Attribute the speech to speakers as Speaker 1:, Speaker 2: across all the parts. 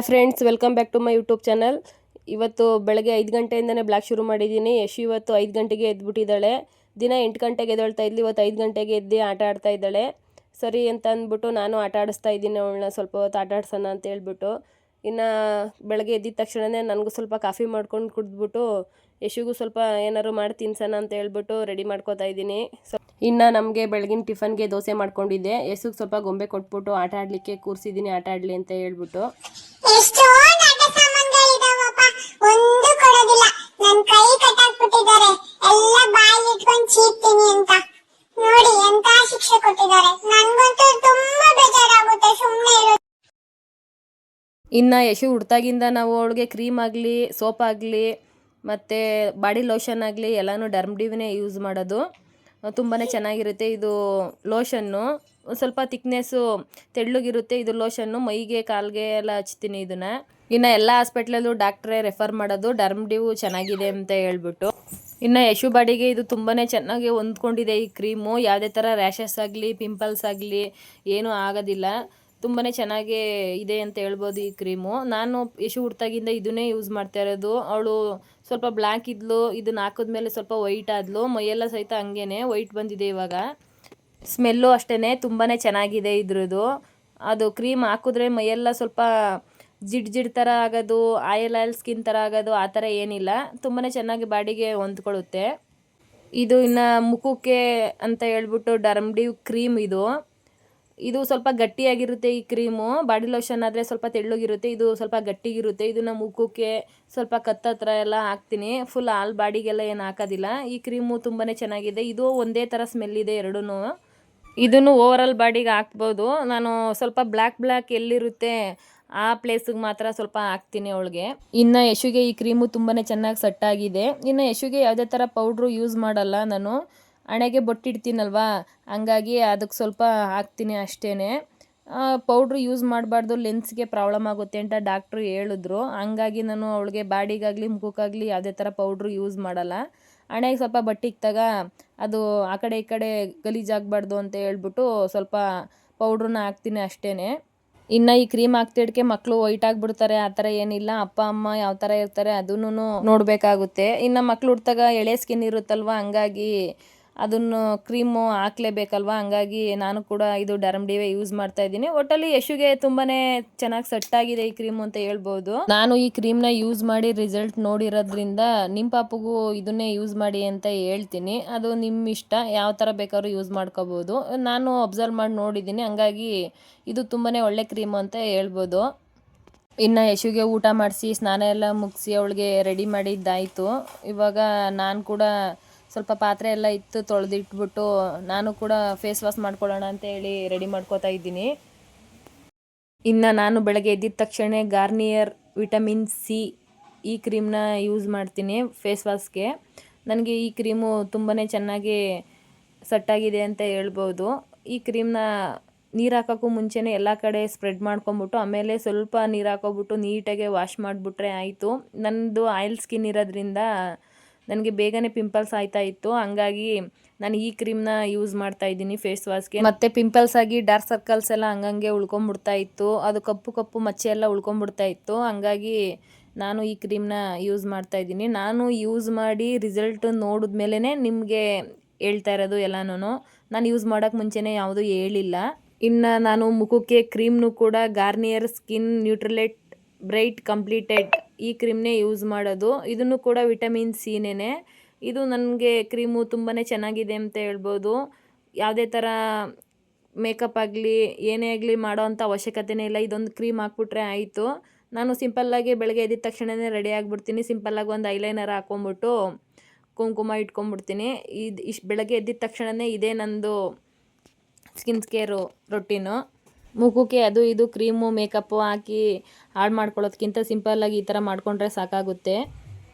Speaker 1: Friends, welcome back to my YouTube channel. ಇವತ್ತು ಬೆಳಗ್ಗೆ 5 ಗಂಟೆಯಿಂದನೇ blog ಶುರು ಮಾಡಿದ್ದೀನಿ. ಯಶು ಇವತ್ತು 5 ಗಂಟೆಗೆ ಎದ್ಬಿಟ್ಟಿದ್ದಾಳೆ. ದಿನ 8 ಗಂಟೆಗೆ ಎದ್ದೇಳ್ತಾ ಇದ್ಲಿ, ಇವತ್ತು 5 ಗಂಟೆಗೆ ಎದ್ದು ಆಟ ಆಡ್ತಾ ಇದ್ದಾಳೆ. ಸರಿ ಅಂತ ಅಂದ್ಬಿಟ್ಟು ನಾನು ಆಟ ಆಡಿಸ್ತಾ ಇದ್ದೀನಿ ಅವಳನ್ನ, ಸ್ವಲ್ಪ ಹೊತ್ತು ಆಟ ಆಡ್ಸೋಣ ಅಂತ ಹೇಳ್ಬಿಟ್ಟು. ಇನ್ನು ಬೆಳಗ್ಗೆ ಎದ್ದಿದ ತಕ್ಷಣವೇ ನನಗೂ ಸ್ವಲ್ಪ ಕಾಫಿ ಮಾಡ್ಕೊಂಡು ಕುಡಿದ್ಬಿಟ್ಟು ಯಶುಗೂ ಸ್ವಲ್ಪ ಏನಾದ್ರು ಮಾಡಿ ತಿನ್ಸೋಣ ಅಂತ ಹೇಳ್ಬಿಟ್ಟು ರೆಡಿ ಮಾಡ್ಕೋತಾ ಇದ್ದೀನಿ. ಇನ್ನು ನಮಗೆ ಬೆಳಗಿನ ಟಿಫನ್ಗೆ ದೋಸೆ ಮಾಡ್ಕೊಂಡಿದ್ದೆ. ಯಶುಗೆ ಸ್ವಲ್ಪ ಗೊಂಬೆ ಕೊಟ್ಬಿಟ್ಟು ಆಟ ಆಡಲಿಕ್ಕೆ ಕೂರಿಸಿದ್ದೀನಿ, ಆಟ ಆಡಲಿ ಅಂತ ಹೇಳ್ಬಿಟ್ಟು. ಇನ್ನು ಯಶು ಹುಡ್ತಾಗಿಂದ ನಾವು ಅವಳಿಗೆ ಕ್ರೀಮ್ ಆಗಲಿ, ಸೋಪ್ ಆಗಲಿ, ಮತ್ತು ಬಾಡಿ ಲೋಷನ್ ಆಗಲಿ ಎಲ್ಲನೂ ಡರ್ಮ್ಡಿವ್ನೇ ಯೂಸ್ ಮಾಡೋದು. ತುಂಬಾ ಚೆನ್ನಾಗಿರುತ್ತೆ ಇದು ಲೋಷನ್ನು. ಸ್ವಲ್ಪ ತಿಕ್ನೆಸ್ಸು ತೆಳ್ಳಗಿರುತ್ತೆ ಇದು ಲೋಷನ್ನು. ಮೈಗೆ ಕಾಲಿಗೆ ಎಲ್ಲ ಹಚ್ತೀನಿ ಇದನ್ನು. ಇನ್ನು ಎಲ್ಲ ಹಾಸ್ಪಿಟ್ಲಲ್ಲೂ ಡಾಕ್ಟ್ರೇ ರೆಫರ್ ಮಾಡೋದು ಡರ್ಮ್ಡಿವ್ ಚೆನ್ನಾಗಿದೆ ಅಂತ ಹೇಳ್ಬಿಟ್ಟು. ಇನ್ನು ಯಶು ಬಾಡಿಗೆ ಇದು ತುಂಬಾ ಚೆನ್ನಾಗಿ ಹೊಂದ್ಕೊಂಡಿದೆ ಈ ಕ್ರೀಮು. ಯಾವುದೇ ಥರ ರ್ಯಾಷಸ್ ಆಗಲಿ, ಪಿಂಪಲ್ಸ್ ಆಗಲಿ ಏನೂ ಆಗೋದಿಲ್ಲ. ತುಂಬಾ ಚೆನ್ನಾಗೇ ಇದೆ ಅಂತ ಹೇಳ್ಬೋದು ಈ ಕ್ರೀಮು. ನಾನು ಯಶು ಹುಡ್ತಾಗಿಂದ ಇದನ್ನೇ ಯೂಸ್ ಮಾಡ್ತಾ ಇರೋದು. ಅವಳು ಸ್ವಲ್ಪ ಬ್ಲ್ಯಾಕ್ ಇದ್ಲು, ಇದನ್ನ ಹಾಕಿದ್ಮೇಲೆ ಸ್ವಲ್ಪ ವೈಟ್ ಆದ್ಲು. ಮೈಯೆಲ್ಲ ಸಹಿತ ಹಂಗೇನೆ ವೈಟ್ ಬಂದಿದೆ ಇವಾಗ. ಸ್ಮೆಲ್ಲು ಅಷ್ಟೇ ತುಂಬಾ ಚೆನ್ನಾಗಿದೆ ಇದ್ರದ್ದು. ಅದು ಕ್ರೀಮ್ ಹಾಕಿದ್ರೆ ಮೈಯೆಲ್ಲ ಸ್ವಲ್ಪ ಜಿಡ್ ಥರ ಆಗೋದು, ಆಯಿಲ್ ಸ್ಕಿನ್ ಥರ ಆಗೋದು ಆ ಥರ ಏನಿಲ್ಲ. ತುಂಬಾ ಚೆನ್ನಾಗಿ ಬಾಡಿಗೆ ಹೊಂದ್ಕೊಳ್ಳುತ್ತೆ ಇದು. ಇನ್ನು ಮುಖಕ್ಕೆ ಅಂತ ಹೇಳ್ಬಿಟ್ಟು ಡರ್ಮ್ಡಿವ್ ಕ್ರೀಮ್ ಇದು ಸ್ವಲ್ಪ ಗಟ್ಟಿಯಾಗಿರುತ್ತೆ ಈ ಕ್ರೀಮು. ಬಾಡಿ ಲೋಷನ್ ಆದರೆ ಸ್ವಲ್ಪ ತೆಳ್ಳಗಿರುತ್ತೆ, ಇದು ಸ್ವಲ್ಪ ಗಟ್ಟಿಗಿರುತ್ತೆ. ಇದನ್ನು ಮುಖಕ್ಕೆ ಸ್ವಲ್ಪ ಕತ್ತತ್ರ ಎಲ್ಲ ಹಾಕ್ತೀನಿ. ಫುಲ್ ಆಲ್ ಬಾಡಿಗೆಲ್ಲ ಏನು ಹಾಕೋದಿಲ್ಲ. ಈ ಕ್ರೀಮು ತುಂಬಾ ಚೆನ್ನಾಗಿದೆ. ಇದು ಒಂದೇ ಥರ ಸ್ಮೆಲ್ ಇದೆ ಎರಡೂ. ಇದನ್ನು ಓವರಾಲ್ ಬಾಡಿಗೆ ಹಾಕ್ಬೋದು. ನಾನು ಸ್ವಲ್ಪ ಬ್ಲ್ಯಾಕ್ ಎಲ್ಲಿರುತ್ತೆ ಆ ಪ್ಲೇಸಿಗೆ ಮಾತ್ರ ಸ್ವಲ್ಪ ಹಾಕ್ತೀನಿ ಅವಳಿಗೆ. ಇನ್ನು ಯಶುಗೆ ಈ ಕ್ರೀಮು ತುಂಬಾ ಚೆನ್ನಾಗಿ ಸೆಟ್ ಆಗಿದೆ. ಇನ್ನು ಯಶುಗೆ ಯಾವುದೇ ಥರ ಪೌಡ್ರು ಯೂಸ್ ಮಾಡಲ್ಲ ನಾನು. ಹಣೆಗೆ ಬೊಟ್ಟಿಡ್ತೀನಲ್ವ, ಹಂಗಾಗಿ ಅದಕ್ಕೆ ಸ್ವಲ್ಪ ಹಾಕ್ತೀನಿ ಅಷ್ಟೇ. ಪೌಡ್ರು ಯೂಸ್ ಮಾಡಬಾರ್ದು, ಲೆನ್ಸ್ಗೆ ಪ್ರಾಬ್ಲಮ್ ಆಗುತ್ತೆ ಅಂತ ಡಾಕ್ಟ್ರು ಹೇಳಿದ್ರು. ಹಂಗಾಗಿ ನಾನು ಅವಳಿಗೆ ಬಾಡಿಗಾಗಲಿ ಮುಖಕ್ಕಾಗಲಿ ಯಾವುದೇ ಥರ ಪೌಡ್ರು ಯೂಸ್ ಮಾಡಲ್ಲ. ಹಣೆಗೆ ಸ್ವಲ್ಪ ಬಟ್ಟಿಕ್ತಾಗ ಅದು ಆ ಕಡೆ ಈ ಕಡೆ ಗಲೀಜಾಗಬಾರ್ದು ಅಂತ ಹೇಳ್ಬಿಟ್ಟು ಸ್ವಲ್ಪ ಪೌಡ್ರನ್ನ ಹಾಕ್ತೀನಿ ಅಷ್ಟೇ. ಇನ್ನು ಈ ಕ್ರೀಮ್ ಹಾಕ್ತಿಡ್ಕೆ ಮಕ್ಕಳು ವೈಟ್ ಆಗಿಬಿಡ್ತಾರೆ ಆ ಥರ ಏನಿಲ್ಲ. ಅಪ್ಪ ಅಮ್ಮ ಯಾವ ಥರ ಇರ್ತಾರೆ ಅದನ್ನು ನೋಡಬೇಕಾಗುತ್ತೆ. ಇನ್ನು ಮಕ್ಕಳು ಹುಡ್ತಾಗ ಎಳೆ ಸ್ಕಿನ್ ಇರುತ್ತಲ್ವ, ಹಂಗಾಗಿ ಅದನ್ನು ಕ್ರೀಮು ಹಾಕ್ಲೇಬೇಕಲ್ವ. ಹಂಗಾಗಿ ನಾನು ಕೂಡ ಇದು ಡರ್ಮ್ಡಿವೇ ಯೂಸ್ ಮಾಡ್ತಾ ಇದ್ದೀನಿ. ಒಟ್ಟಲ್ಲಿ ಯಶುಗೆ ತುಂಬಾ ಚೆನ್ನಾಗಿ ಸೆಟ್ ಆಗಿದೆ ಈ ಕ್ರೀಮು ಅಂತ ಹೇಳ್ಬೋದು. ನಾನು ಈ ಕ್ರೀಮ್ನ ಯೂಸ್ ಮಾಡಿ ರಿಸಲ್ಟ್ ನೋಡಿರೋದ್ರಿಂದ ನಿಮ್ಮ ಪಾಪಗೂ ಇದನ್ನೇ ಯೂಸ್ ಮಾಡಿ ಅಂತ ಹೇಳ್ತೀನಿ. ಅದು ನಿಮ್ಮ ಇಷ್ಟ, ಯಾವ ಥರ ಬೇಕಾದ್ರೂ ಯೂಸ್ ಮಾಡ್ಕೋಬೋದು. ನಾನು ಅಬ್ಸರ್ವ್ ಮಾಡಿ ನೋಡಿದ್ದೀನಿ, ಹಂಗಾಗಿ ಇದು ತುಂಬಾ ಒಳ್ಳೆ ಕ್ರೀಮು ಅಂತ ಹೇಳ್ಬೋದು. ಇನ್ನು ಯಶುಗೆ ಊಟ ಮಾಡಿಸಿ ಸ್ನಾನ ಎಲ್ಲ ಮುಗಿಸಿ ಅವಳಿಗೆ ರೆಡಿ ಮಾಡಿದ್ದಾಯಿತು. ಇವಾಗ ನಾನು ಕೂಡ ಸ್ವಲ್ಪ ಪಾತ್ರೆ ಎಲ್ಲ ಇತ್ತು ತೊಳೆದಿಟ್ಬಿಟ್ಟು ನಾನು ಕೂಡ ಫೇಸ್ ವಾಶ್ ಮಾಡ್ಕೊಳ್ಳೋಣ ಅಂತ ಹೇಳಿ ರೆಡಿ ಮಾಡ್ಕೋತಾ ಇದ್ದೀನಿ. ಇನ್ನು ನಾನು ಬೆಳಗ್ಗೆ ಎದ್ದಿದ ತಕ್ಷಣ ಗಾರ್ನಿಯರ್ ವಿಟಮಿನ್ ಸಿ ಈ ಕ್ರೀಮ್ನ ಯೂಸ್ ಮಾಡ್ತೀನಿ ಫೇಸ್ ವಾಶ್ಗೆ. ನನಗೆ ಈ ಕ್ರೀಮು ತುಂಬಾ ಚೆನ್ನಾಗಿ ಸೆಟ್ಟಾಗಿದೆ ಅಂತ ಹೇಳ್ಬೋದು. ಈ ಕ್ರೀಮ್ನ ನೀರು ಹಾಕೋಕ್ಕೂ ಮುಂಚೆನೇ ಎಲ್ಲ ಕಡೆ ಸ್ಪ್ರೆಡ್ ಮಾಡ್ಕೊಂಬಿಟ್ಟು ಆಮೇಲೆ ಸ್ವಲ್ಪ ನೀರು ಹಾಕೋಬಿಟ್ಟು ನೀಟಾಗಿ ವಾಶ್ ಮಾಡಿಬಿಟ್ರೆ ಆಯಿತು. ನನ್ನದು ಆಯಿಲ್ ಸ್ಕಿನ್ ಇರೋದ್ರಿಂದ ನನಗೆ ಬೇಗನೆ ಪಿಂಪಲ್ಸ್ ಆಯ್ತಾ ಇತ್ತು. ಹಂಗಾಗಿ ನಾನು ಈ ಕ್ರೀಮ್ನ ಯೂಸ್ ಮಾಡ್ತಾ ಇದ್ದೀನಿ ಫೇಸ್ ವಾಶ್ಗೆ. ಮತ್ತು ಪಿಂಪಲ್ಸ್ ಆಗಿ ಡಾರ್ಕ್ ಸರ್ಕಲ್ಸ್ ಎಲ್ಲ ಹಂಗಂಗೆ ಉಳ್ಕೊಂಬಿಡ್ತಾ ಇತ್ತು, ಅದು ಕಪ್ಪು ಮಚ್ಚೆ ಎಲ್ಲ ಉಳ್ಕೊಂಬಿಡ್ತಾ ಇತ್ತು. ಹಂಗಾಗಿ ನಾನು ಈ ಕ್ರೀಮ್ನ ಯೂಸ್ ಮಾಡ್ತಾ ಇದ್ದೀನಿ. ನಾನು ಯೂಸ್ ಮಾಡಿ ರಿಸಲ್ಟ್ ನೋಡಿದ್ಮೇಲೆ ನಿಮಗೆ ಹೇಳ್ತಾ ಇರೋದು ಎಲ್ಲನೂ. ನಾನು ಯೂಸ್ ಮಾಡೋಕ್ಕೆ ಮುಂಚೆನೇ ಯಾವುದೂ ಹೇಳಿಲ್ಲ. ಇನ್ನು ನಾನು ಮುಖಕ್ಕೆ ಕ್ರೀಮ್ನು ಕೂಡ ಗಾರ್ನಿಯರ್ ಸ್ಕಿನ್ ನ್ಯೂಟ್ರಲೇಟ್ ಬ್ರೈಟ್ ಕಂಪ್ಲೀಟೆಡ್ ಈ ಕ್ರೀಮ್ನೇ ಯೂಸ್ ಮಾಡೋದು. ಇದನ್ನು ಕೂಡ ವಿಟಮಿನ್ ಸಿನೇ. ಇದು ನನಗೆ ಕ್ರೀಮು ತುಂಬಾ ಚೆನ್ನಾಗಿದೆ ಅಂತ ಹೇಳ್ಬೋದು. ಯಾವುದೇ ಥರ ಮೇಕಪ್ ಆಗಲಿ ಏನೇ ಆಗಲಿ ಮಾಡೋ ಅಂಥ ಅವಶ್ಯಕತೆನೇ ಇಲ್ಲ. ಇದೊಂದು ಕ್ರೀಮ್ ಹಾಕ್ಬಿಟ್ರೆ ಆಯಿತು. ನಾನು ಸಿಂಪಲ್ಲಾಗಿ ಬೆಳಗ್ಗೆ ಎದ್ದಿದ ತಕ್ಷಣವೇ ರೆಡಿ ಆಗಿಬಿಡ್ತೀನಿ. ಸಿಂಪಲ್ಲಾಗಿ ಒಂದು ಐಲೈನರ್ ಹಾಕ್ಕೊಂಬಿಟ್ಟು ಕುಂಕುಮ ಇಟ್ಕೊಂಡ್ಬಿಡ್ತೀನಿ. ಇಷ್ಟು ಬೆಳಗ್ಗೆ ಎದ್ದಿದ ತಕ್ಷಣವೇ ಇದೇ ನಂದು ಸ್ಕಿನ್ ಕೇರು ರೊಟೀನು. ಮುಖಕ್ಕೆ ಅದು ಇದು ಕ್ರೀಮು ಮೇಕಪ್ಪು ಹಾಕಿ ಹಾಳು ಮಾಡ್ಕೊಳ್ಳೋದಕ್ಕಿಂತ ಸಿಂಪಲ್ಲಾಗಿ ಈ ಥರ ಮಾಡಿಕೊಂಡ್ರೆ ಸಾಕಾಗುತ್ತೆ.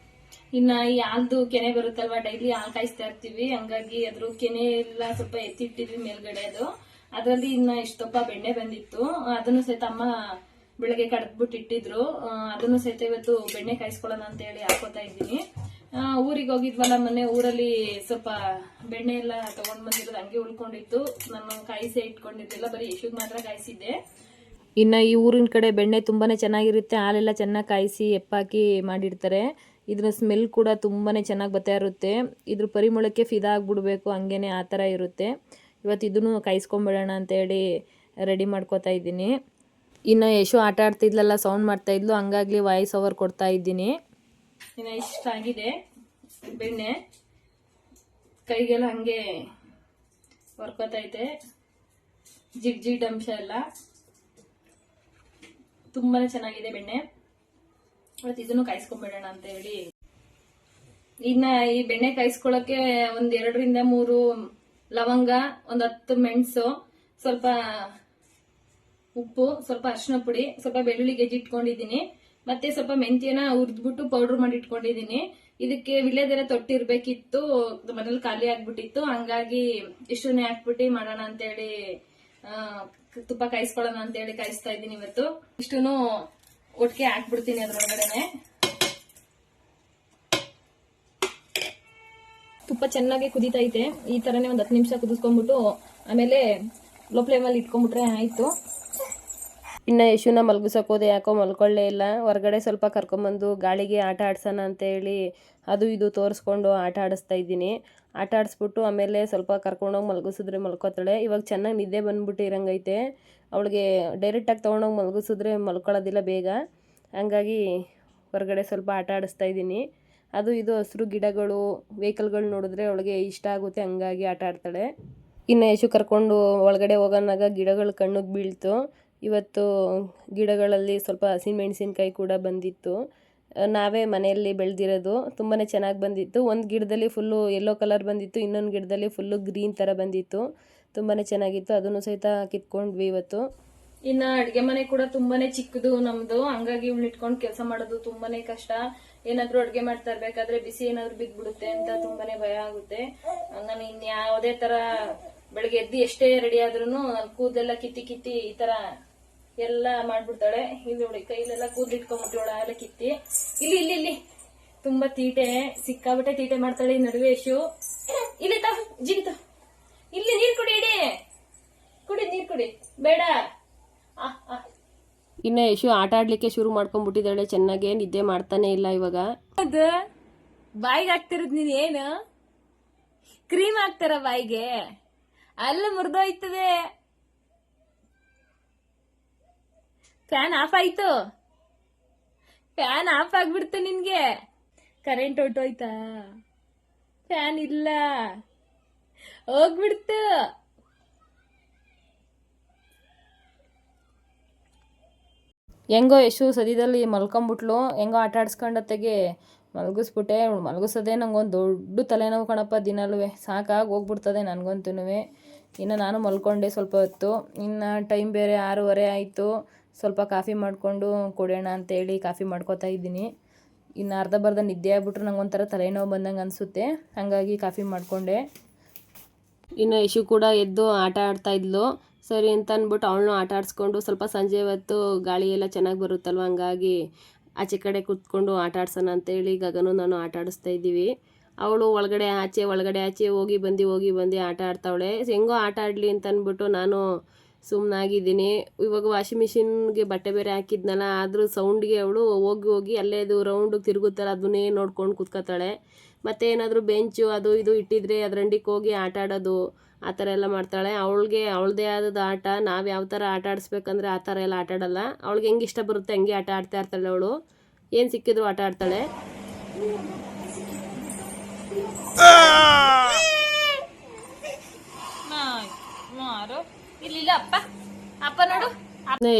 Speaker 1: ಇನ್ನು ಈ ಹಾಲ್ದು ಕೆನೆ ಬರುತ್ತಲ್ವ, ಡೈಲಿ ಹಾಲು ಕಾಯಿಸ್ತಾ ಇರ್ತೀವಿ, ಹಂಗಾಗಿ ಅದ್ರ ಕೆನೆ ಎಲ್ಲ ಸ್ವಲ್ಪ ಎತ್ತಿಟ್ಟಿದ್ವಿ ಮೇಲ್ಗಡೆ. ಅದರಲ್ಲಿ ಇನ್ನು ಇಷ್ಟೊಪ್ಪ ಬೆಣ್ಣೆ ಬಂದಿತ್ತು, ಅದನ್ನು ಸಹಿತ ಅಮ್ಮ ಬೆಳಗ್ಗೆ ಕಡ್ದ್ಬಿಟ್ಟು ಇಟ್ಟಿದ್ರು. ಅದನ್ನು ಸಹಿತ ಇವತ್ತು ಬೆಣ್ಣೆ ಕಾಯಿಸ್ಕೊಳ್ಳೋಣ ಅಂತ ಹೇಳಿ ಹಾಕೋತಾ ಇದ್ದೀನಿ. ಊರಿಗೆ ಹೋಗಿದ್ವಲ್ಲ ಮೊನ್ನೆ, ಊರಲ್ಲಿ ಸ್ವಲ್ಪ ಬೆಣ್ಣೆ ಎಲ್ಲ ತಗೊಂಡ್ ಬಂದಿರೋದು ಹಂಗೆ ಉಳ್ಕೊಂಡಿತ್ತು. ನಾನು ಕಾಯಿಸೇ ಇಟ್ಕೊಂಡಿದ್ದಿಲ್ಲ, ಬರೀ ಯಶುಗ್ ಮಾತ್ರ ಕಾಯಿಸಿದ್ದೆ. ಇನ್ನು ಈ ಊರಿನ ಕಡೆ ಬೆಣ್ಣೆ ತುಂಬಾ ಚೆನ್ನಾಗಿರುತ್ತೆ. ಹಾಲೆಲ್ಲ ಚೆನ್ನಾಗಿ ಕಾಯಿಸಿ ಎಪ್ಪಾಕಿ ಮಾಡಿರ್ತಾರೆ. ಇದ್ರ ಸ್ಮೆಲ್ ಕೂಡ ತುಂಬಾ ಚೆನ್ನಾಗಿ ಬರ್ತಾ ಇರುತ್ತೆ. ಇದ್ರ ಪರಿಮಳಕ್ಕೆ ಫಿದಾ ಆಗಿಬಿಡ್ಬೇಕು, ಹಂಗೇನೆ ಆ ಥರ ಇರುತ್ತೆ. ಇವತ್ತು ಇದನ್ನು ಕಾಯಿಸ್ಕೊಂಬಿಡೋಣ ಅಂತೇಳಿ ರೆಡಿ ಮಾಡ್ಕೋತಾ ಇದ್ದೀನಿ. ಇನ್ನು ಯಶು ಆಟ ಆಡ್ತಿದ್ಲಲ್ಲ, ಸೌಂಡ್ ಮಾಡ್ತಾಯಿದ್ಲು, ಹಂಗಾಗ್ಲಿ ವಾಯ್ಸ್ ಓವರ್ ಕೊಡ್ತಾ ಇದ್ದೀನಿ. ಇನ್ನು ಇಷ್ಟ ಆಗಿದೆ ಬೆಣ್ಣೆ, ಕೈಗೆಲ್ಲ ಹಂಗೆ ಹೊರ್ಕೋತೈತೆ, ಜಿಡ್ ಅಂಶ ಎಲ್ಲ ತುಂಬಾನೇ ಚೆನ್ನಾಗಿದೆ ಬೆಣ್ಣೆ. ಇವತ್ತು ಇದನ್ನು ಕಾಯಿಸ್ಕೊಂಡ್ಬಿಡೋಣ ಅಂತ ಹೇಳಿ. ಇನ್ನ ಈ ಬೆಣ್ಣೆ ಕಾಯಿಸ್ಕೊಳ್ಳೋಕೆ 2-3 ಲವಂಗ, 10 ಮೆಣಸು, ಸ್ವಲ್ಪ ಉಪ್ಪು, ಸ್ವಲ್ಪ ಅರಿಶಿನ ಪುಡಿ, ಸ್ವಲ್ಪ ಬೆಳ್ಳುಳ್ಳಿ ಗೆಜ್ಜಿ ಇಟ್ಕೊಂಡಿದ್ದೀನಿ, ಮತ್ತೆ ಸ್ವಲ್ಪ ಮೆಂತ್ಯನ ಹುರಿದ್ಬಿಟ್ಟು ಪೌಡರ್ ಮಾಡಿ ಇಟ್ಕೊಂಡಿದ್ದೀನಿ. ಇದಕ್ಕೆ ವಿಳ್ಯದೆಲೆ ತೊಟ್ಟಿರ್ಬೇಕಿತ್ತು, ಮನೇಲಿ ಖಾಲಿ ಆಗ್ಬಿಟ್ಟಿತ್ತು, ಹಂಗಾಗಿ ಇಷ್ಟನ್ನೇ ಹಾಕ್ಬಿಟ್ಟು ಮಾಡೋಣ ಅಂತ ಹೇಳಿ ತುಪ್ಪ ಕಾಯಿಸ್ಕೊಳ್ಳೋಣ ಅಂತ ಹೇಳಿ ಕಾಯಿಸ್ತಾ ಇದ್ದೀನಿ. ಇವತ್ತು ಇಷ್ಟನ್ನು ಒಟ್ಟಿಗೆ ಹಾಕ್ಬಿಡ್ತೀನಿ ಅದ್ರೊಳಗಡೆನೆ. ತುಪ್ಪ ಚೆನ್ನಾಗಿ ಕುದೀತೈತೆ. ಈ ತರನೇ 10 ನಿಮಿಷ ಕುದಿಸ್ಕೊಂಡ್ಬಿಟ್ಟು ಆಮೇಲೆ ಲೋ ಫ್ಲೇಮಲ್ಲಿ ಇಟ್ಕೊಂಡ್ಬಿಟ್ರೆ ಆಯ್ತು. ಇನ್ನು ಯಶುನ ಮಲಗಿಸೋಕೋದೆ, ಯಾಕೋ ಮಲ್ಕೊಳ್ಳೇ ಇಲ್ಲ. ಹೊರಗಡೆ ಸ್ವಲ್ಪ ಕರ್ಕೊಂಬಂದು ಗಾಳಿಗೆ ಆಟ ಆಡ್ಸೋಣ ಅಂತೇಳಿ ಅದು ಇದು ತೋರಿಸ್ಕೊಂಡು ಆಟ ಆಡಿಸ್ತಾ ಇದ್ದೀನಿ. ಆಟ ಆಡಿಸ್ಬಿಟ್ಟು ಆಮೇಲೆ ಸ್ವಲ್ಪ ಕರ್ಕೊಂಡೋಗಿ ಮಲಗಿಸಿದ್ರೆ ಮಲ್ಕೋತಾಳೆ. ಇವಾಗ ಚೆನ್ನಾಗಿ ನಿದ್ದೆ ಬಂದ್ಬಿಟ್ಟಿರಂಗೈತೆ ಅವಳಿಗೆ. ಡೈರೆಕ್ಟಾಗಿ ತೊಗೊಂಡೋಗಿ ಮಲಗಿಸಿದ್ರೆ ಮಲ್ಕೊಳ್ಳೋದಿಲ್ಲ ಬೇಗ, ಹಂಗಾಗಿ ಹೊರಗಡೆ ಸ್ವಲ್ಪ ಆಟ ಆಡಿಸ್ತಾ ಇದ್ದೀನಿ. ಅದು ಇದು ಹಸಿರು ಗಿಡಗಳು, ವೆಹಿಕಲ್ಗಳು ನೋಡಿದ್ರೆ ಅವಳಿಗೆ ಇಷ್ಟ ಆಗುತ್ತೆ, ಹಂಗಾಗಿ ಆಟ ಆಡ್ತಾಳೆ. ಇನ್ನು ಯಶು ಕರ್ಕೊಂಡು ಒಳಗಡೆ ಹೋಗೋನಾಗ ಗಿಡಗಳು ಕಣ್ಣಿಗೆ ಬೀಳ್ತು. ಇವತ್ತು ಗಿಡಗಳಲ್ಲಿ ಸ್ವಲ್ಪ ಹಸಿಮೆಣಸಿನ್ಕಾಯಿ ಕೂಡ ಬಂದಿತ್ತು. ನಾವೇ ಮನೆಯಲ್ಲಿ ಬೆಳೆದಿರೋದು, ತುಂಬಾ ಚೆನ್ನಾಗಿ ಬಂದಿತ್ತು. ಒಂದು ಗಿಡದಲ್ಲಿ ಫುಲ್ಲು ಯೆಲ್ಲೋ ಕಲರ್ ಬಂದಿತ್ತು, ಇನ್ನೊಂದು ಗಿಡದಲ್ಲಿ ಫುಲ್ಲು ಗ್ರೀನ್ ಥರ ಬಂದಿತ್ತು. ತುಂಬಾ ಚೆನ್ನಾಗಿತ್ತು, ಅದನ್ನು ಸಹಿತ ಕಿತ್ಕೊಂಡ್ವಿ ಇವತ್ತು. ಇನ್ನು ಅಡುಗೆ ಮನೆ ಕೂಡ ತುಂಬಾ ಚಿಕ್ಕದು ನಮ್ಮದು, ಹಂಗಾಗಿ ಇವಳು ಇಟ್ಕೊಂಡು ಕೆಲಸ ಮಾಡೋದು ತುಂಬಾ ಕಷ್ಟ. ಏನಾದರೂ ಅಡುಗೆ ಮಾಡ್ತಾ ಇರ್ಬೇಕಾದ್ರೆ ಬಿಸಿ ಏನಾದರೂ ಬಿದ್ದುಬಿಡುತ್ತೆ ಅಂತ ತುಂಬಾ ಭಯ ಆಗುತ್ತೆ. ನಾನು ಇನ್ಯಾವುದೇ ಥರ ಬೆಳಗ್ಗೆ ಎದ್ದು ಎಷ್ಟೇ ರೆಡಿ ಆದ್ರೂ ಕೂದಲೆಲ್ಲ ಕಿತ್ತಿ ಈ ಥರ ಎಲ್ಲ ಮಾಡ್ಬಿಡ್ತಾಳೆ. ಇಲ್ಲಿ ಕೈಲೆಲ್ಲ ಕೂದಲು ಇಟ್ಕೊಂಡ್ಬಿಟ್ಟು ಎಲ್ಲ ಕಿತ್ತಿ ಇಲ್ಲಿ ಇಲ್ಲಿ ಇಲ್ಲಿ ತುಂಬಾ ತೀಟೆ, ಸಿಕ್ಕಾಬಿಟ್ಟೆ ತೀಟೆ ಮಾಡ್ತಾಳೆ ಈ ನಡುವೆ. ಯಶು ಇಲ್ಲಿ ಜಿಗಿತ, ಇಲ್ಲಿ ನೀರ್ ಕುಡಿ, ಕುಡಿ ನೀರ್ ಕುಡಿ, ಬೇಡ. ಇನ್ನ ಯಶು ಆಟ ಆಡ್ಲಿಕ್ಕೆ ಶುರು ಮಾಡ್ಕೊಂಡ್ಬಿಟ್ಟಿದ್ದಾಳೆ. ಚೆನ್ನಾಗೆ ನಿದ್ದೆ ಮಾಡ್ತಾನೆ ಇಲ್ಲ ಇವಾಗ. ಅದು ಬಾಯಿಗೆ ಹಾಕ್ತಿರೋದ್ ನೀನ್ ಏನು ಕ್ರೀಮ್ ಹಾಕ್ತಾರ ಬಾಯಿಗೆ? ಅಲ್ಲ ಮುರಿದೋಯ್ತದೆ. ಫ್ಯಾನ್ ಆಫ್ ಆಯ್ತು, ಫ್ಯಾನ್ ಆಫ್ ಆಗ್ಬಿಡ್ತು ನಿನ್ಗೆ. ಕರೆಂಟ್ ಹೊರ್ಟೋಯ್ತಾ? ಫ್ಯಾನ್ ಇಲ್ಲ, ಹೋಗ್ಬಿಡ್ತು. ಹೆಂಗೋ ಯಶು ಸದ್ಯದಲ್ಲಿ ಮಲ್ಕೊಂಬಿಟ್ಲು. ಹೆಂಗೋ ಆಟ ಆಡ್ಸ್ಕೊಂಡತ್ತೆಗೆ ಮಲಗಿಸ್ಬಿಟ್ಟೆ. ಮಲಗಿಸೋದೇ ನಂಗೊಂದು ದೊಡ್ಡ ತಲೆನೋವು ಕಣಪ್ಪ. ದಿನಲ್ಲೂ ಸಾಕಾಗಿ ಹೋಗ್ಬಿಡ್ತದೆ ನನಗಂತೂ. ಇನ್ನು ನಾನು ಮಲ್ಕೊಂಡೆ ಸ್ವಲ್ಪ ಹೊತ್ತು. ಇನ್ನು ಟೈಮ್ ಬೇರೆ 6:30 ಆಯಿತು. ಸ್ವಲ್ಪ ಕಾಫಿ ಮಾಡಿಕೊಂಡು ಕೊಡೋಣ ಅಂತೇಳಿ ಕಾಫಿ ಮಾಡ್ಕೋತಾ ಇದ್ದೀನಿ. ಇನ್ನು ಅರ್ಧ ನಿದ್ದೆ ಆಗ್ಬಿಟ್ರೆ ನಂಗೊಂಥರ ತಲೆನೋವು ಬಂದಂಗೆ ಅನಿಸುತ್ತೆ, ಹಾಗಾಗಿ ಕಾಫಿ ಮಾಡಿಕೊಂಡೆ. ಇನ್ನು ಯಶು ಕೂಡ ಎದ್ದು ಆಟ ಆಡ್ತಾ ಇದ್ಲು. ಸರಿ ಅಂತ ಅಂದ್ಬಿಟ್ಟು ಅವಳನ್ನೂ ಆಟ ಆಡಿಸ್ಕೊಂಡು ಸ್ವಲ್ಪ ಸಂಜೆ ಹೊತ್ತು ಗಾಳಿ ಎಲ್ಲ ಚೆನ್ನಾಗಿ ಬರುತ್ತಲ್ವ, ಹಂಗಾಗಿ ಆಚೆ ಕಡೆ ಕೂತ್ಕೊಂಡು ಆಟ ಆಡ್ಸೋಣ ಅಂತೇಳಿ ಗಗನು ನಾನು ಆಟ ಆಡಿಸ್ತಾ ಇದ್ದೀವಿ. ಅವಳು ಒಳಗಡೆ ಆಚೆ ಹೋಗಿ ಬಂದು ಆಟ ಆಡ್ತಾವಳೆ. ಹೆಂಗೋ ಆಟ ಆಡಲಿ ಅಂತ ಅಂದ್ಬಿಟ್ಟು ನಾನು ಸುಮ್ಮನಾಗಿದ್ದೀನಿ. ಇವಾಗ ವಾಷಿಂಗ್ ಮಿಷಿನ್ಗೆ ಬಟ್ಟೆ ಬೇರೆ ಹಾಕಿದ್ನಲ್ಲ, ಆದರೂ ಸೌಂಡ್ಗೆ ಅವಳು ಹೋಗಿ ಅಲ್ಲೇ ಅದು ರೌಂಡಿಗೆ ತಿರುಗುತ್ತಲ್ಲ, ಅದನ್ನೇ ನೋಡ್ಕೊಂಡು ಕೂತ್ಕೋತಾಳೆ. ಮತ್ತು ಏನಾದರೂ ಬೆಂಚು ಅದು ಇದು ಇಟ್ಟಿದ್ರೆ ಅದರಂಡಿಗೆ ಹೋಗಿ ಆಟ ಆಡೋದು, ಆ ಥರ ಎಲ್ಲ ಮಾಡ್ತಾಳೆ. ಅವಳದೇ ಆದದ ಆಟ. ನಾವು ಯಾವ ಥರ ಆಟ ಆಡಿಸ್ಬೇಕಂದ್ರೆ ಆ ಥರ ಎಲ್ಲ ಆಟ ಆಡಲ್ಲ. ಅವಳಿಗೆ ಹೆಂಗೆ ಇಷ್ಟ ಬರುತ್ತೆ ಹಂಗೆ ಆಟ ಆಡ್ತಾ ಇರ್ತಾಳೆ ಅವಳು. ಏನು ಸಿಕ್ಕಿದ್ರು ಆಟ ಆಡ್ತಾಳೆ.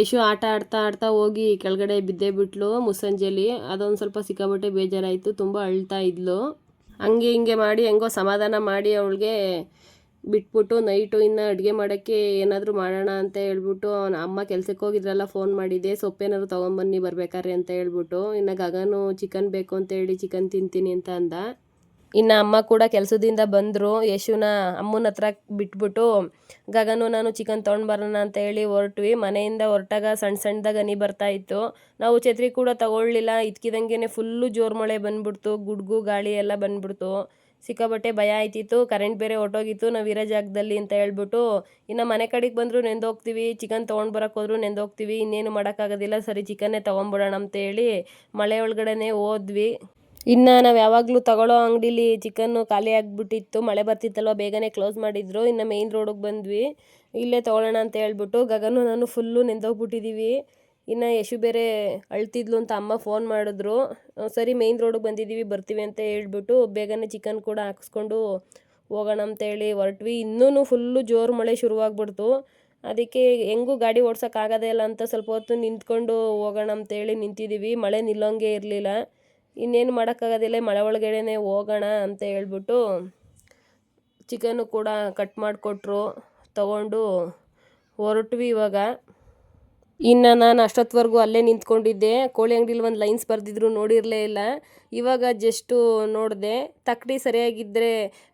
Speaker 1: ಯಶು ಆಟ ಆಡ್ತಾ ಹೋಗಿ ಕೆಳಗಡೆ ಬಿದ್ದೇ ಬಿಟ್ಲು ಮುಸ್ಸಂಜೆಲಿ. ಅದೊಂದು ಸ್ವಲ್ಪ ಸಿಕ್ಕಾಬಟ್ಟೆ ಬೇಜಾರಾಯಿತು, ತುಂಬ ಅಳ್ತಾ ಇದ್ಲು. ಹಂಗೆ ಹಿಂಗೆ ಮಾಡಿ ಹೆಂಗೋ ಸಮಾಧಾನ ಮಾಡಿ ಅವಳಿಗೆ ಬಿಟ್ಬಿಟ್ಟು ನೈಟು ಇನ್ನು ಅಡುಗೆ ಮಾಡೋಕ್ಕೆ ಏನಾದರೂ ಮಾಡೋಣ ಅಂತ ಹೇಳ್ಬಿಟ್ಟು ಅಮ್ಮ ಕೆಲಸಕ್ಕೆ ಹೋಗಿದ್ರಲ್ಲ, ಫೋನ್ ಮಾಡಿದ್ದೆ, ಸೊಪ್ಪೇನಾದ್ರು ತೊಗೊಂಬನ್ನಿ ಬರ್ಬೇಕಾದ್ರೆ ಅಂತ ಹೇಳ್ಬಿಟ್ಟು. ಇನ್ನು ಗಗನು ಚಿಕನ್ ಬೇಕು ಅಂತೇಳಿ ಚಿಕನ್ ತಿಂತೀನಿ ಅಂತ ಅಂದ. ಇನ್ನು ಅಮ್ಮ ಕೂಡ ಕೆಲಸದಿಂದ ಬಂದರು. ಯಶುನ ಅಮ್ಮನ ಹತ್ರ ಬಿಟ್ಬಿಟ್ಟು ಗಗನು ನಾನು ಚಿಕನ್ ತೊಗೊಂಡು ಬರೋಣ ಅಂತ ಹೇಳಿ ಹೊರಟ್ವಿ. ಮನೆಯಿಂದ ಹೊರಟಾಗ ಸಣ್ಣದಾಗ ಹನಿ ಬರ್ತಾಯಿತ್ತು. ನಾವು ಛತ್ರಿ ಕೂಡ ತಗೊಳ್ಳಿಲ್ಲ. ಇದ್ಕಿದಂಗೆ ಫುಲ್ಲು ಜೋರು ಮಳೆ ಬಂದ್ಬಿಡ್ತು, ಗುಡುಗು ಗಾಳಿ ಎಲ್ಲ ಬಂದ್ಬಿಡ್ತು. ಸಿಕ್ಕಾಬಟ್ಟೆ ಭಯ ಆಯ್ತಿತ್ತು. ಕರೆಂಟ್ ಬೇರೆ ಹೊರ್ಟೋಗಿತ್ತು ನಾವು ಇರೋ ಜಾಗದಲ್ಲಿ ಅಂತ ಹೇಳ್ಬಿಟ್ಟು. ಇನ್ನು ಮನೆ ಕಡೆಗೆ ಬಂದರೂ ನೆಂದೋಗ್ತೀವಿ, ಚಿಕನ್ ತೊಗೊಂಡು ಬರೋಕೆ ಹೋದ್ರು ನೆಂದೋಗ್ತೀವಿ, ಇನ್ನೇನು ಮಾಡೋಕ್ಕಾಗೋದಿಲ್ಲ, ಸರಿ ಚಿಕನ್ನೇ ತೊಗೊಂಬಿಡೋಣ ಅಂತೇಳಿ ಮಳೆ ಒಳಗಡೆನೇ ಹೋದ್ವಿ. ಇನ್ನು ನಾವು ಯಾವಾಗಲೂ ತಗೊಳ್ಳೋ ಅಂಗಡೀಲಿ ಚಿಕನ್ನು ಖಾಲಿ ಆಗಿಬಿಟ್ಟಿತ್ತು, ಮಳೆ ಬರ್ತಿತ್ತಲ್ವ, ಬೇಗನೆ ಕ್ಲೋಸ್ ಮಾಡಿದ್ರು. ಇನ್ನು ಮೇಯ್ನ್ ರೋಡಿಗೆ ಬಂದ್ವಿ, ಇಲ್ಲೇ ತೊಗೊಳ್ಳೋಣ ಅಂತ ಹೇಳ್ಬಿಟ್ಟು. ಗಗನು ನಾನು ಫುಲ್ಲು ನೆಂದೋಗ್ಬಿಟ್ಟಿದ್ದೀವಿ. ಇನ್ನು ಯಶು ಬೇರೆ ಅಳ್ತಿದ್ಲು ಅಂತ ಅಮ್ಮ ಫೋನ್ ಮಾಡಿದ್ರು. ಸರಿ ಮೇಯ್ನ್ ರೋಡಿಗೆ ಬಂದಿದ್ದೀವಿ, ಬರ್ತೀವಿ ಅಂತ ಹೇಳ್ಬಿಟ್ಟು ಬೇಗನೆ ಚಿಕನ್ ಕೂಡ ಹಾಕಿಸ್ಕೊಂಡು ಹೋಗೋಣ ಅಂತೇಳಿ ಹೊರಟ್ವಿ. ಇನ್ನೂ ಫುಲ್ಲು ಜೋರು ಮಳೆ ಶುರುವಾಗ್ಬಿಡ್ತು. ಅದಕ್ಕೆ ಹೆಂಗೂ ಗಾಡಿ ಓಡ್ಸೋಕ್ಕಾಗೋದೇ ಇಲ್ಲ ಅಂತ ಸ್ವಲ್ಪ ಹೊತ್ತು ನಿಂತ್ಕೊಂಡು ಹೋಗೋಣ ಅಂತೇಳಿ ನಿಂತಿದ್ದೀವಿ. ಮಳೆ ನಿಲ್ಲೋಂಗೆ ಇರಲಿಲ್ಲ. ಇನ್ನೇನು ಮಾಡೋಕ್ಕಾಗೋದಿಲ್ಲ, ಮಳೆ ಒಳಗಡೆನೇ ಹೋಗೋಣ ಅಂತ ಹೇಳ್ಬಿಟ್ಟು ಚಿಕನ್ನು ಕೂಡ ಕಟ್ ಮಾಡಿಕೊಟ್ರು, ತಗೊಂಡು ಹೊರಟ್ವಿ ಇವಾಗ. ಇನ್ನು ನಾನು ಅಷ್ಟೊತ್ತವರೆಗೂ ಅಲ್ಲೇ ನಿಂತ್ಕೊಂಡಿದ್ದೆ. ಕೋಳಿ ಅಂಗಡಿಲಿ ಒಂದು ಲೈನ್ಸ್ ಬರೆದಿದ್ರು, ನೋಡಿರಲೇ ಇಲ್ಲ. ಇವಾಗ ಜಸ್ಟು ನೋಡಿದೆ, ತಕ್ಕಡಿ ಸರಿಯಾಗಿದ್ದರೆ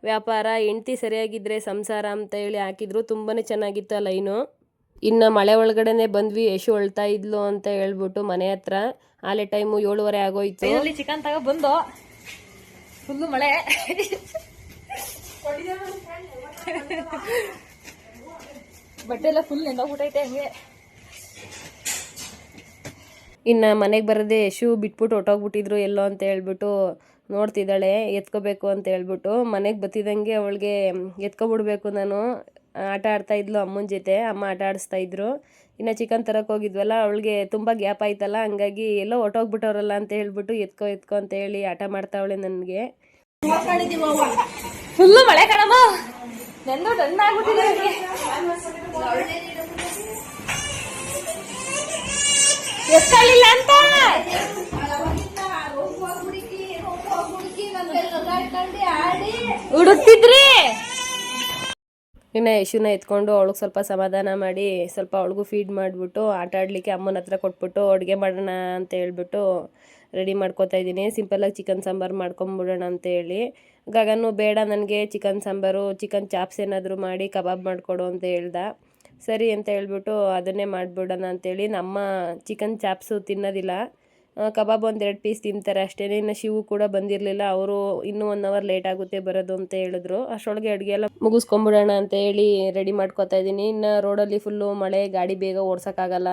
Speaker 1: ವ್ಯಾಪಾರ, ಹೆಂಡ್ತಿ ಸರಿಯಾಗಿದ್ದರೆ ಸಂಸಾರ ಅಂತ ಹೇಳಿ ಹಾಕಿದ್ರು. ತುಂಬಾ ಚೆನ್ನಾಗಿತ್ತು ಆ ಲೈನು. ಇನ್ನು ಮಳೆ ಒಳಗಡೆನೆ ಬಂದ್ವಿ. ಯಶು ಅಳ್ತಾ ಇದ್ಲು ಅಂತ ಹೇಳ್ಬಿಟ್ಟು ಮನೆ ಹತ್ರ. ಆಲೆ ಟೈಮು 7:30 ಆಗೋಯ್ತು.
Speaker 2: ಚಿಕನ್ ತಗೋ ಬಂದು ಫುಲ್ಲು ಮಳೆ, ಬಟ್ಟೆ ಎಲ್ಲ ಫುಲ್ ನೆಂದೋಗ್ಬಿಟ್ಟೈತೆ ಹಂಗೆ.
Speaker 1: ಇನ್ನು ಮನೆಗೆ ಬರೋದೇ ಯಶು ಬಿಟ್ಬಿಟ್ಟು ಹೊಟ್ಟೋಗ್ಬಿಟ್ಟಿದ್ರು ಎಲ್ಲೋ ಅಂತ ಹೇಳ್ಬಿಟ್ಟು ನೋಡ್ತಿದ್ದಾಳೆ, ಎತ್ಕೋಬೇಕು ಅಂತ ಹೇಳ್ಬಿಟ್ಟು. ಮನೆಗೆ ಬತ್ತಿದಂಗೆ ಅವಳಿಗೆ ಎತ್ಕೊಬಿಡ್ಬೇಕು ನಾನು. ಆಟ ಆಡ್ತಾ ಇದ್ಲು ಅಮ್ಮನ ಜೊತೆ, ಅಮ್ಮ ಆಟ ಆಡಿಸ್ತಾ ಇದ್ರು. ಇನ್ನು ಚಿಕನ್ ತರಕ್ಕೆ ಹೋಗಿದ್ವಲ್ಲ, ಅವಳಿಗೆ ತುಂಬ ಗ್ಯಾಪ್ ಆಯ್ತಲ್ಲ, ಹಂಗಾಗಿ ಎಲ್ಲೋ ಹೊಟ್ಟೋಗ್ಬಿಟ್ಟವ್ರಲ್ಲ ಅಂತ ಹೇಳ್ಬಿಟ್ಟು ಎತ್ಕೊ ಅಂತ ಹೇಳಿ ಆಟ ಮಾಡ್ತಾವಳೆ ನನಗೆ.
Speaker 2: ಫುಲ್ಲು ಮಳೆ ಕಣಮ್ಮ, ನೆಂದು ಡನ್ ಆಗ್ಬಿಟ್ಟಿದೆ. ಎತ್ತಲಿಲ್ಲ ಅಂತ ಹುಡುಕ್ತಿದ್ರಿ.
Speaker 1: ಇನ್ನು ಯಶುನ ಎತ್ಕೊಂಡು ಅವಳಿಗೆ ಸ್ವಲ್ಪ ಸಮಾಧಾನ ಮಾಡಿ ಸ್ವಲ್ಪ ಅವಳಿಗೂ ಫೀಡ್ ಮಾಡಿಬಿಟ್ಟು ಆಟ ಆಡಲಿಕ್ಕೆ ಅಮ್ಮನ ಹತ್ರ ಕೊಟ್ಬಿಟ್ಟು ಅಡುಗೆ ಮಾಡೋಣ ಅಂತ ಹೇಳ್ಬಿಟ್ಟು ರೆಡಿ ಮಾಡ್ಕೊತಾ ಇದ್ದೀನಿ. ಸಿಂಪಲ್ಲಾಗಿ ಚಿಕನ್ ಸಾಂಬಾರು ಮಾಡ್ಕೊಂಬಿಡೋಣ ಅಂತೇಳಿ. ಗಗನು ಬೇಡ ನನಗೆ ಚಿಕನ್ ಸಾಂಬಾರು, ಚಿಕನ್ ಚಾಪ್ಸ್ ಏನಾದರೂ ಮಾಡಿ ಕಬಾಬ್ ಮಾಡಿಕೊಡು ಅಂತ ಹೇಳ್ದ. ಸರಿ ಅಂತ ಹೇಳ್ಬಿಟ್ಟು ಅದನ್ನೇ ಮಾಡಿಬಿಡೋಣ ಅಂತೇಳಿ. ನಮ್ಮ ಚಿಕನ್ ಚಾಪ್ಸು ತಿನ್ನೋದಿಲ್ಲ, ಕಬಾಬ್ 1-2 ಪೀಸ್ ತಿಂತಾರೆ ಅಷ್ಟೇ. ಇನ್ನು ಶಿವು ಕೂಡ ಬಂದಿರಲಿಲ್ಲ, ಅವರು ಇನ್ನೂ 1 ಅವರ್ ಲೇಟ್ ಆಗುತ್ತೆ ಬರೋದು ಅಂತ ಹೇಳಿದ್ರು. ಅಷ್ಟರೊಳಗೆ ಅಡುಗೆ ಎಲ್ಲ ಮುಗಿಸ್ಕೊಂಬಿಡೋಣ ಅಂತ ಹೇಳಿ ರೆಡಿ ಮಾಡ್ಕೊತಾ ಇದ್ದೀನಿ. ಇನ್ನು ರೋಡಲ್ಲಿ ಫುಲ್ಲು ಮಳೆ, ಗಾಡಿ ಬೇಗ ಓಡ್ಸೋಕ್ಕಾಗಲ್ಲ,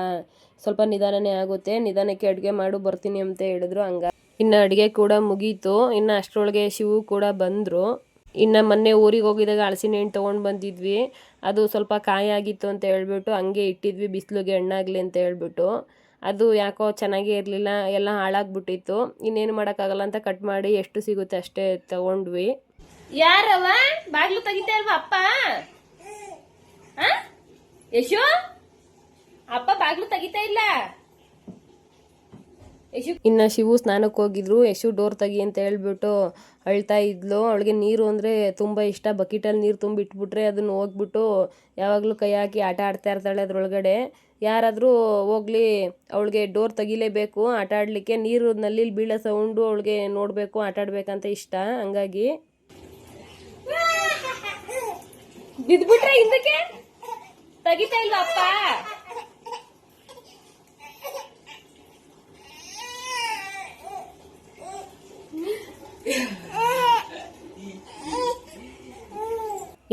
Speaker 1: ಸ್ವಲ್ಪ ನಿಧಾನನೇ ಆಗುತ್ತೆ, ನಿಧಾನಕ್ಕೆ ಅಡುಗೆ ಮಾಡು ಬರ್ತೀನಿ ಅಂತ ಹೇಳಿದ್ರು. ಇನ್ನು ಅಡುಗೆ ಕೂಡ ಮುಗೀತು. ಇನ್ನು ಅಷ್ಟರೊಳಗೆ ಶಿವು ಕೂಡ ಬಂದರು. ಇನ್ನು ಮೊನ್ನೆ ಊರಿಗೆ ಹೋಗಿದಾಗ ಹಲಸಿನ ಹಣ್ಣು ತೊಗೊಂಡು ಬಂದಿದ್ವಿ, ಅದು ಸ್ವಲ್ಪ ಕಾಯಾಗಿತ್ತು ಅಂತ ಹೇಳ್ಬಿಟ್ಟು ಹಂಗೆ ಇಟ್ಟಿದ್ವಿ, ಬಿಸಿಲಿಗೆ ಹಣ್ಣಾಗಲಿ ಅಂತ ಹೇಳ್ಬಿಟ್ಟು. ಅದು ಯಾಕೋ ಚೆನ್ನಾಗೇ ಇರಲಿಲ್ಲ, ಎಲ್ಲ ಹಾಳಾಗ್ಬಿಟ್ಟಿತ್ತು. ಇನ್ನೇನು ಮಾಡೋಕ್ಕಾಗಲ್ಲ ಅಂತ ಕಟ್ ಮಾಡಿ ಎಷ್ಟು ಸಿಗುತ್ತೆ ಅಷ್ಟೇ ತಗೊಂಡ್ವಿ.
Speaker 2: ಯಾರವ ಬಾಗ್ಲು ತೆಗಿತಾ ಇಲ್ವಾ ಅಪ್ಪ? ಯಶು, ಅಪ್ಪ ಬಾಗ್ಲು ತೆಗಿತಾ ಇಲ್ಲ.
Speaker 1: ಇನ್ನು ಶಿವು ಸ್ನಾನಕ್ಕೆ ಹೋಗಿದ್ರು. ಯಶು ಡೋರ್ ತೆಗಿ ಅಂತ ಹೇಳ್ಬಿಟ್ಟು ಅಳ್ತಾ ಇದ್ಲು. ಅವಳಿಗೆ ನೀರು ಅಂದರೆ ತುಂಬ ಇಷ್ಟ. ಬಕೆಟಲ್ಲಿ ನೀರು ತುಂಬಿಟ್ಬಿಟ್ರೆ ಅದನ್ನು ಹೋಗ್ಬಿಟ್ಟು ಯಾವಾಗಲೂ ಕೈ ಹಾಕಿ ಆಟ ಆಡ್ತಾ ಇರ್ತಾಳೆ ಅದರೊಳಗಡೆ. ಯಾರಾದರೂ ಹೋಗ್ಲಿ ಅವಳಿಗೆ ಡೋರ್ ತೆಗಿಲೇಬೇಕು ಆಟ ಆಡಲಿಕ್ಕೆ. ನೀರು ನಲ್ಲಿ ಬೀಳೋ ಸೌಂಡು ಅವಳಿಗೆ ನೋಡಬೇಕು, ಆಟ ಆಡ್ಬೇಕಂತ ಇಷ್ಟ. ಹಂಗಾಗಿ
Speaker 2: ಬಿದ್ಬಿಟ್ರೆ ಹಿಂದಕ್ಕೆ ತೆಗಿತಾ ಇಲ್ವಾ ಅಪ್ಪ?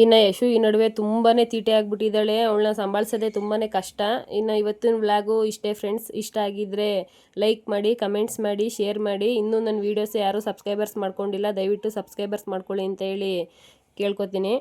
Speaker 1: ಇನ್ನು ಯಶು ಈ ನಡುವೆ ತುಂಬಾ ತೀಟೆ ಆಗಿಬಿಟ್ಟಿದ್ದಾಳೆ. ಅವಳನ್ನ ಸಂಭಾಳಿಸೋದೇ ತುಂಬಾ ಕಷ್ಟ. ಇನ್ನು ಇವತ್ತಿನ ವ್ಲಾಗು ಇಷ್ಟೇ ಫ್ರೆಂಡ್ಸ್. ಇಷ್ಟ ಆಗಿದ್ದರೆ ಲೈಕ್ ಮಾಡಿ, ಕಮೆಂಟ್ಸ್ ಮಾಡಿ, ಶೇರ್ ಮಾಡಿ. ಇನ್ನೂ ನನ್ನ ವೀಡಿಯೋಸ್ ಯಾರೂ ಸಬ್ಸ್ಕ್ರೈಬರ್ಸ್ ಮಾಡ್ಕೊಂಡಿಲ್ಲ, ದಯವಿಟ್ಟು ಸಬ್ಸ್ಕ್ರೈಬರ್ಸ್ ಮಾಡ್ಕೊಳ್ಳಿ ಅಂತ ಹೇಳಿ ಕೇಳ್ಕೊತೀನಿ.